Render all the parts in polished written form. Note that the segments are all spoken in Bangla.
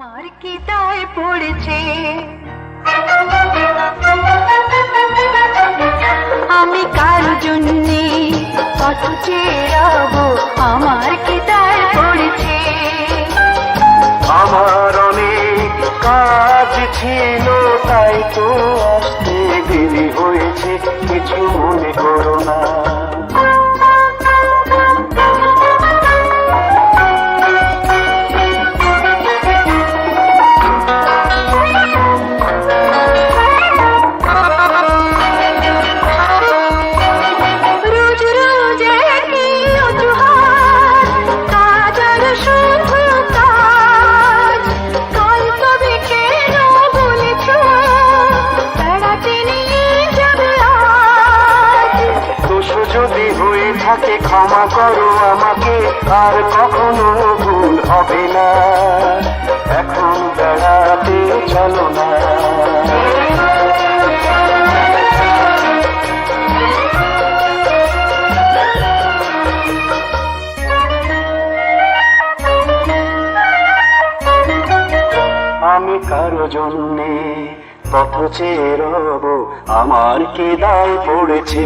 আমার কি দায় পড়েছে, আমি কার জন্যে কত চেয়ে রব, আমার কি দায় পড়েছে। আমার অনেক কাজ ছিল, তাই তো আসতে দেরি হয়েছে, কিছু মনে করো না। যদি হয়ে থাকে ক্ষমা করো আমাকে, আর কখনো ভুল হবে না। এখন বেড়াতে চলো না। আমি কারো জন্যে পথ চেয়ে রব, আমার কি দায় পড়েছে।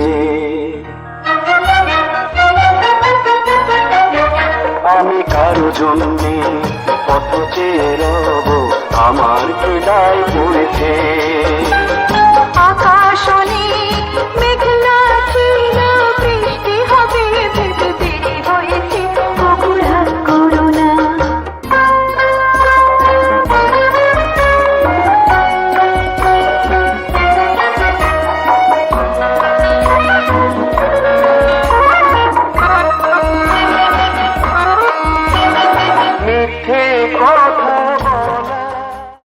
আমি কারো জন্যে পথ চেয়ে রব, আমার কি দায় পড়েছে।